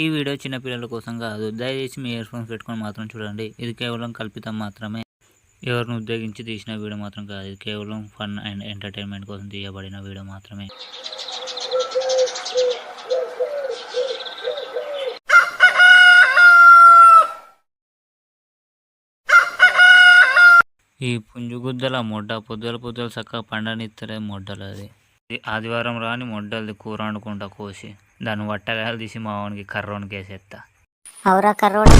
ఈ వీడియో చిన్న పిల్లల కోసం కాదు. దయచేసి మీ ఇయర్ ఫోన్స్ పెట్టుకొని మాత్రం చూడండి. ఇది కేవలం కల్పితం మాత్రమే. ఎవరిని ఉద్దేశించి తీసిన వీడియో మాత్రం కాదు. ఇది కేవలం ఫన్ అండ్ ఎంటర్టైన్మెంట్ కోసం తీయబడిన వీడియో మాత్రమే. ఈ పుంజుగుద్దల మొడ్డ పొద్దులు చక్కగా పండనిత్తలే మొడ్డలు. అది ఆదివారం రాని మొడ్డలది కూర వండుకుంటా కోసి దాన్ని వట్టగాయలు తీసి మా వానికి కర్రోనికి వేసేస్తా. అవురా కర్రోడు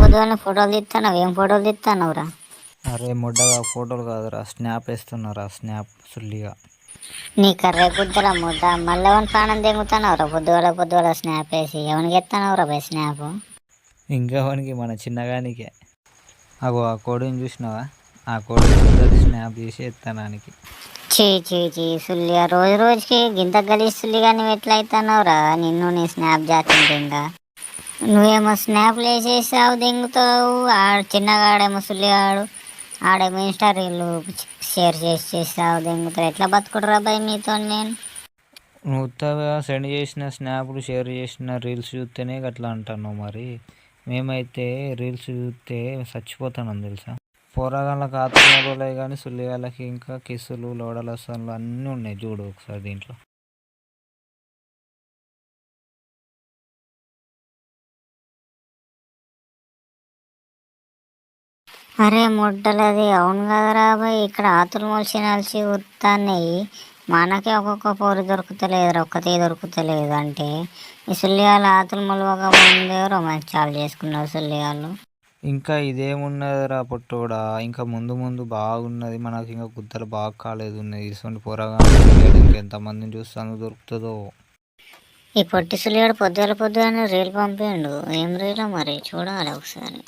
పొద్దున ఫోటోలు తీస్తాను. ఏం ఫోటోలు తీస్తానవురా? అరే మొడ్డగా ఫోటోలు కాదురా, స్నాప్ వేస్తున్నారా, స్నాప్ సుల్లిగా. నీ కర్రే గుద్దల ముద్ద మళ్ళీ ఎవరి ప్రాణం తెంగుతానవురా? పొద్దుగల స్నాప్ వేసి ఎవరికి ఎత్తానవురా బై స్నాప్? ఇంకెవరికి? మన చిన్నగానికే. అగో ఆ కోడిని చూసినావా? ఆ కోడి స్నాప్ తీసి ఎత్తానానికి. చీ సుల్లిగా రోజుకి గింత గలీజ్ సుల్లిగా నువ్వు ఎట్లా అవుతానవురా? నిన్ను నీ స్నాప్ జాతింటే ఇంకా నువ్వేమో స్నాప్లు వేసేసావు దింగుతావు. చిన్నగాడేమో సుల్లిగాడు ఆడేమో ఇన్స్టా రీళ్ళు షేర్ చేసావు దింగుతావు. ఎట్లా బతుకుడురా బాయ్ మీతో నేను? నువ్వు ఉత్తగా సెండ్ చేసిన స్నాప్లు షేర్ చేసిన రీల్స్ చూస్తేనే అట్లా అంటున్నావు. మరి మేమైతే రీల్స్ చూస్తే చచ్చిపోతాను తెలుసా. పోరాగాళ్ళకి ఆత్మలోలే కానీ సుల్లిగాళ్ళకి ఇంకా కిస్సులు లోడలసలు అన్నీ ఉన్నాయి. చూడు ఒకసారి దీంట్లో. అరే ముడ్డలది అవును కదరా బాయ్. ఇక్కడ ఆతులు మొలిచి ఉత్తాన్నాయి. మనకే ఒక్కొక్క పోరు దొరుకుతలేదు, ఒక్కతే దొరుకుతలేదు. అంటే ఈ సుల్లిగాళ్ళు ఆతులు మొలవక ముందే రొమాన్స్ చాలు చేసుకున్నారు సుల్లిగాళ్ళు. ఇంకా ఇదేమున్నదిరా పొట్టోడా, ఇంకా ముందు బాగున్నది. మనకి ఇంకా గుద్దలు బాగా కాలేదు ఉన్నాయి. ఇటువంటి పోరాగాళ్ళు ఇంకెంతమందిని చూస్తాను దొరుకుతుందో. ఈ పొట్టి సుల్లిగాడు పొద్దున రీల్ పంపిండు. ఏం రీలో మరి చూడాలి ఒకసారి.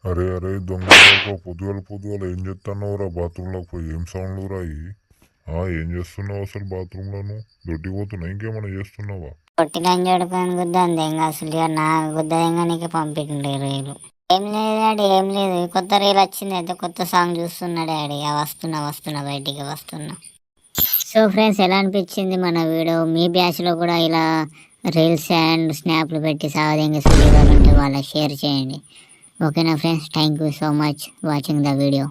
అరే దొంగ పొద్దుగాల ఏం చేస్తున్నావురా? బాత్రూంలోకి పోయి ఏం సౌండ్లు రాయి? ఏం చేస్తున్నావు అసలు బాత్రూంలోను? దొడ్డిపోతున్నా ఇంకేమైనా చేస్తున్నావా? పొట్టిలంజోడు పని గుద్దంది ఇంకా అసలు నా గుద్దయంగానికి పంపిండు రీలు. ఏం లేదు డాడీ, ఏం లేదు. కొత్త రీల్ వచ్చింది అయితే కొత్త సాంగ్ చూస్తున్నా డాడీ. వస్తున్నా బయటికి వస్తున్నా. సో ఫ్రెండ్స్, ఎలా అనిపించింది మన వీడియో? మీ బ్యాచ్లో కూడా ఇలా రీల్స్ అండ్ స్నాప్లు పెట్టి సాగదీంగా సుల్లిగాలు ఉంటే వాళ్ళకి షేర్ చేయండి. ఓకేనా friends? Thank you so much watching the video.